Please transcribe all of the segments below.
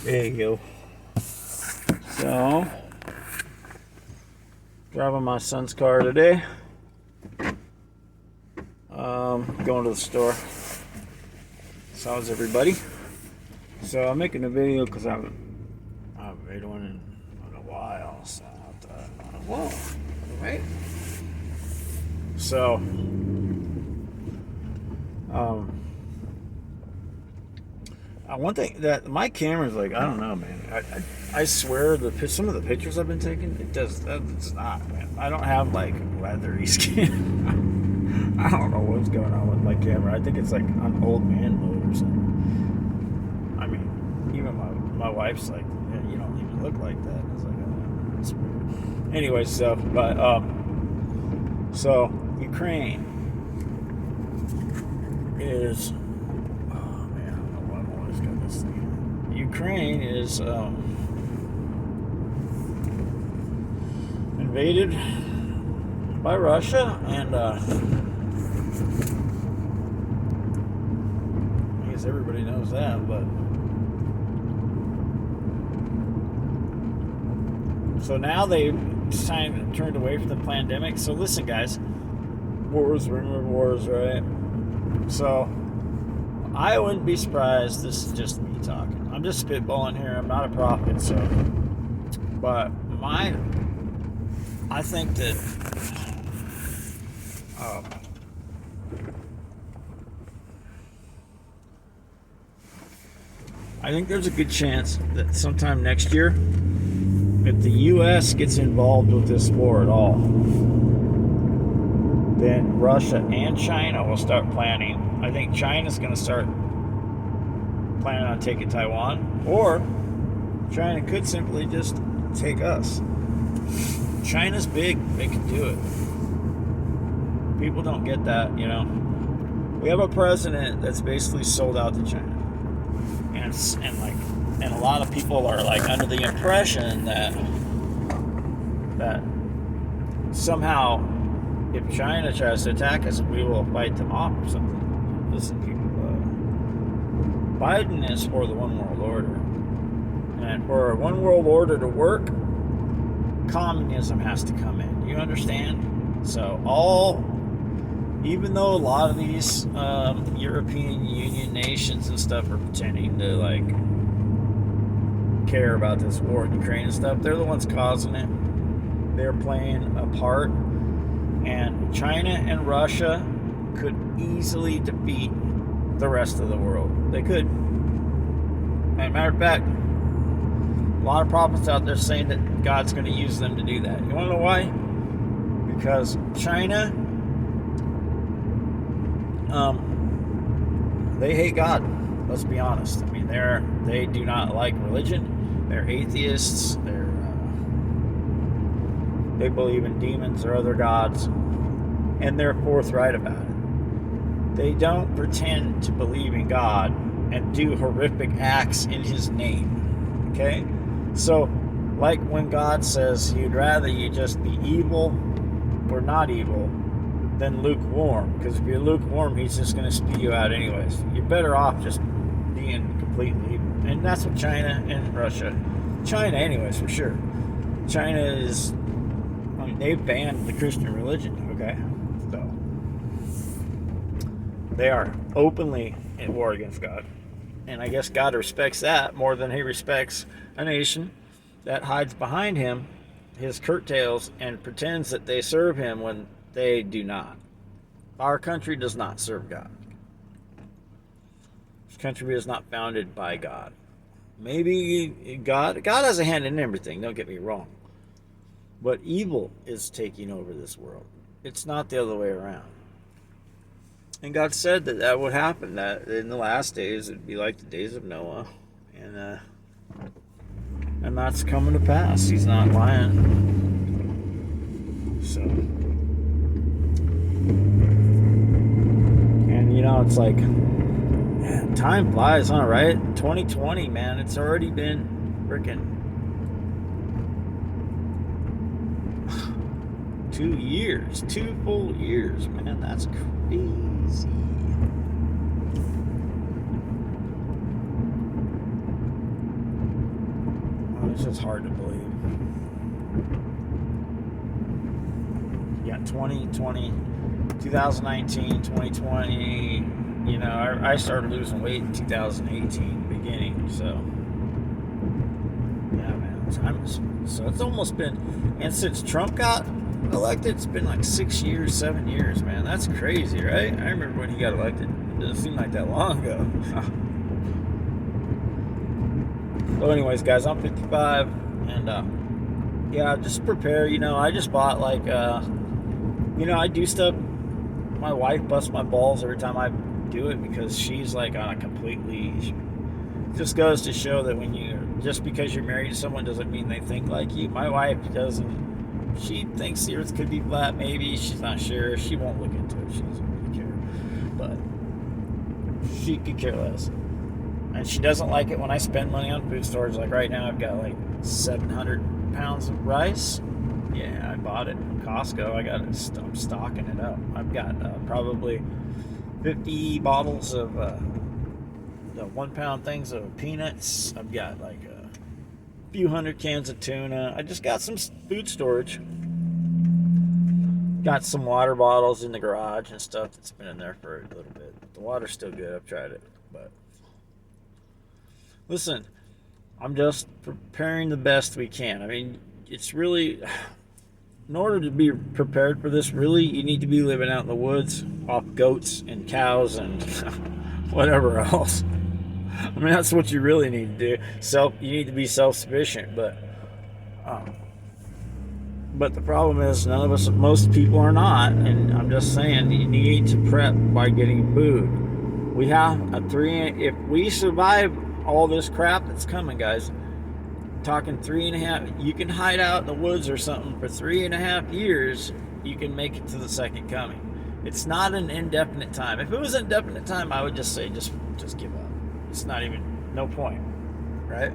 There you go. So, driving my son's car today. Going to the store. So how's everybody? So I'm making a video because I haven't made one in a while. So I thought, whoa, right? So, one thing that my camera's like, I don't know, man. I swear some of the pictures I've been taking, it's not, man. I don't have like leathery skin. I don't know what's going on with my camera. I think it's like on old man mode or something. I mean, even my wife's like, yeah, you don't even look like that. It's like, oh, it's weird. Anyway, so Ukraine is. Ukraine is invaded by Russia, and I guess everybody knows that, but so now they've turned away from the pandemic. So listen, guys, wars, rumor wars, right? So I wouldn't be surprised. This is just me talking. I'm just spitballing here. I'm not a prophet, so. But I think that I think there's a good chance that sometime next year, if the U.S. gets involved with this war at all, then Russia and China will start planning. I think China's going to start planning on taking Taiwan, or China could simply just take us. China's big, they can do it. People don't get that, you know. We have a president that's basically sold out to China. And a lot of people are like under the impression that somehow if China tries to attack us, we will fight them off or something. Listen, people, Biden is for the one world order. And for a one world order to work, communism has to come in. You understand? So even though a lot of these European Union nations and stuff are pretending to like care about this war in Ukraine and stuff, they're the ones causing it. They're playing a part, and China and Russia could easily defeat the rest of the world. They could. As a matter of fact, a lot of prophets out there saying that God's going to use them to do that. You want to know why? Because China, they hate God. Let's be honest. I mean, they do not like religion. They're atheists. They believe in demons or other gods, and they're forthright about it. They don't pretend to believe in God and do horrific acts in His name. Okay? So, like when God says He'd rather you just be evil or not evil than lukewarm, because if you're lukewarm, He's just going to spew you out anyways. You're better off just being completely evil. And that's what China and Russia, China anyways, for sure. China is, I mean, they've banned the Christian religion, okay? So they are openly at war against God. And I guess God respects that more than He respects a nation that hides behind Him, His curtails, and pretends that they serve Him when they do not. Our country does not serve God. This country is not founded by God. Maybe God has a hand in everything, don't get me wrong. But evil is taking over this world. It's not the other way around. And God said that would happen, that in the last days it'd be like the days of Noah. And that's coming to pass. He's not lying. So, and you know, it's like, man, time flies, huh, right? 2020, man, it's already been freaking 2 years, 2 full years, man. That's crazy. It's just hard to believe. You got 2020, 2019, 2020. You know, I started losing weight in 2018, beginning. So, yeah, man. So it's almost been, and since Trump got elected, it's been like 6 years, 7 years, man. That's crazy, right? I remember when he got elected. It doesn't seem like that long ago. So anyways, guys, I'm 55, and yeah, just prepare. You know, I just bought like, you know, I do stuff. My wife busts my balls every time I do it because she's like on a completely. Just goes to show that just because you're married to someone doesn't mean they think like you. My wife doesn't. She thinks the earth could be flat, maybe. She's not sure. She won't look into it. She doesn't really care. But she could care less. And she doesn't like it when I spend money on food storage. Like right now, I've got like 700 pounds of rice. Yeah, I bought it from Costco. I'm stocking it up. I've got probably 50 bottles of the 1 pound things of peanuts. I've got like a few hundred cans of tuna. I just got some food storage. Got some water bottles in the garage and stuff that's been in there for a little bit. The water's still good. I've tried it, but listen, I'm just preparing the best we can. I mean, it's really, in order to be prepared for this, really, you need to be living out in the woods off goats and cows and whatever else. I mean, that's what you really need to do. You need to be self-sufficient, but the problem is most people are not, and I'm just saying, you need to prep by getting food. We have if we survive all this crap that's coming, guys, talking 3.5, you can hide out in the woods or something for 3.5 years, you can make it to the second coming. It's not an indefinite time. If it was indefinite time, I would just say just give up. It's not even, no point, right?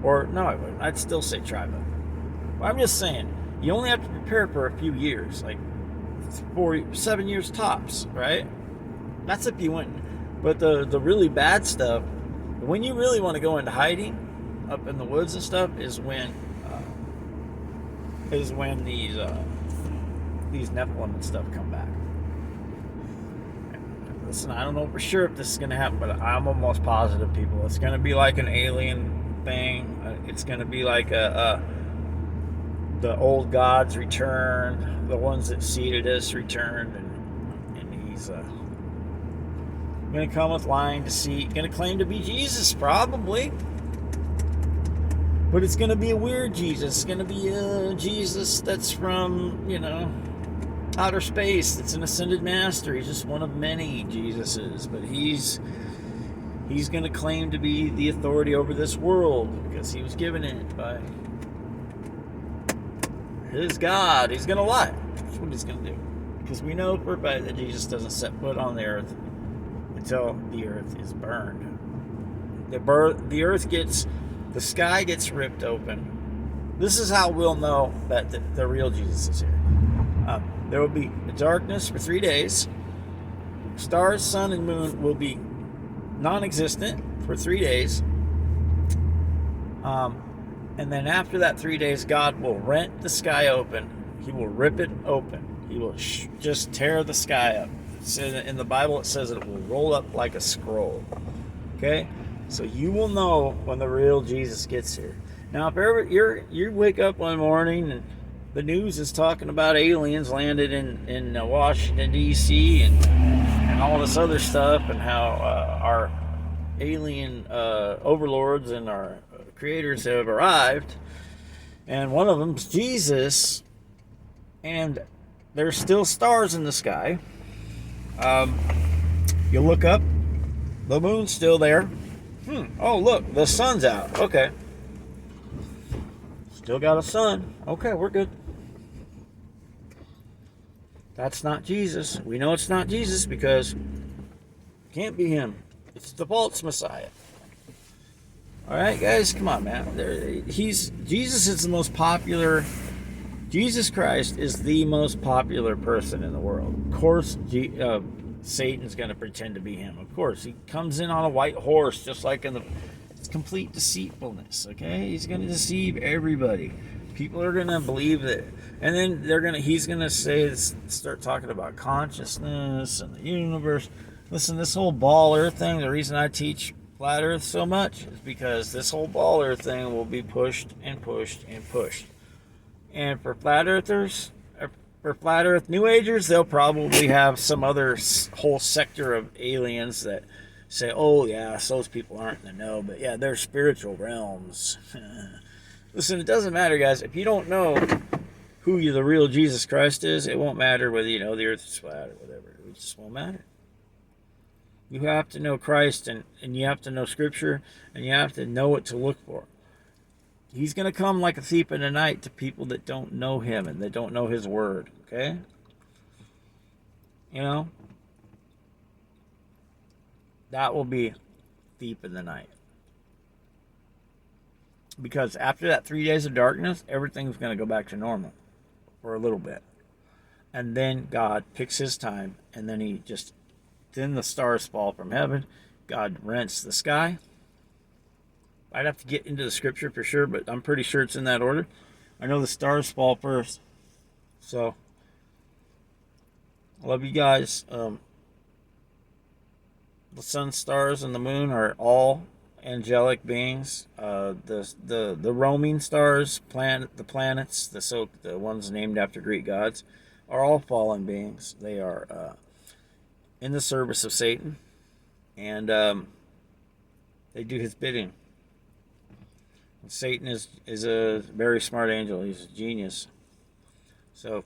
Or no, I wouldn't. I'd still say try, but I'm just saying, you only have to prepare for a few years, like 7 years tops, right? That's if you went. But the really bad stuff, when you really want to go into hiding up in the woods and stuff, is when these Nephilim and stuff come back. Listen, I don't know for sure if this is going to happen, but I'm almost positive, people. It's going to be like an alien thing. It's going to be like the old gods return, the ones that seeded us returned, and he's going to come with lying deceit, going to claim to be Jesus, probably. But it's going to be a weird Jesus. It's going to be a Jesus that's from, outer space. It's an ascended master. He's just one of many Jesuses. But he's going to claim to be the authority over this world because he was given it by his God. He's going to lie. That's what he's going to do. Because we know for a fact that Jesus doesn't set foot on the earth until the earth is burned. The sky gets ripped open. This is how we'll know that the real Jesus is here. There will be darkness for 3 days. Stars, sun, and moon will be non-existent for 3 days. And then after that 3 days, God will rent the sky open. He will rip it open. He will just tear the sky up. In the Bible, it says it will roll up like a scroll. Okay? So you will know when the real Jesus gets here. Now, if ever you wake up one morning and the news is talking about aliens landed in Washington, D.C. and all this other stuff, and how our alien overlords and our creators have arrived, and one of them's Jesus, and there's still stars in the sky. You look up, the moon's still there. Oh, look, the sun's out. Okay. Still got a sun. Okay, we're good. That's not Jesus. We know it's not Jesus because it can't be him. It's the false Messiah. All right, guys, come on, man. Jesus is the most popular. Jesus Christ is the most popular person in the world. Of course, Satan's going to pretend to be him. Of course, he comes in on a white horse, just like It's complete deceitfulness, okay? He's going to deceive everybody. People are going to believe that. And then he's going to start talking about consciousness and the universe. Listen, this whole ball earth thing, the reason I teach flat earth so much is because this whole ball earth thing will be pushed and pushed and pushed. And for flat earthers, for flat earth new agers, they'll probably have some other whole sector of aliens that say, oh yeah, those people aren't in the know, but yeah, they're spiritual realms. Listen, it doesn't matter, guys. If you don't know who the real Jesus Christ is, it won't matter whether you know the earth is flat or whatever. It just won't matter. You have to know Christ, and you have to know Scripture, and you have to know what to look for. He's going to come like a thief in the night to people that don't know him and that don't know his word, okay? You know? That will be thief in the night. Because after that 3 days of darkness, everything's going to go back to normal for a little bit. And then God picks his time, and then then the stars fall from heaven. God rents the sky. I'd have to get into the scripture for sure, but I'm pretty sure it's in that order. I know the stars fall first. So, I love you guys. The sun, stars, and the moon are all angelic beings. The roaming stars, the planets, the ones named after Greek gods, are all fallen beings. They are in the service of Satan, and they do his bidding. Satan is a very smart angel. He's a genius. So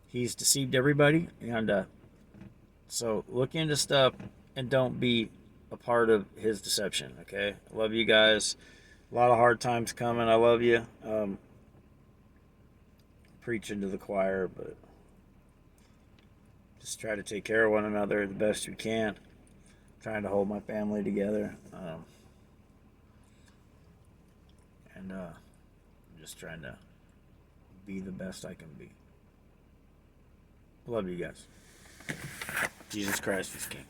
he's deceived everybody, and so look into stuff and don't be a part of his deception, okay? I love you guys. A lot of hard times coming. I love you. Preaching to the choir, but just try to take care of one another the best we can. Trying to hold my family together. I'm just trying to be the best I can be. Love you guys. Jesus Christ is King.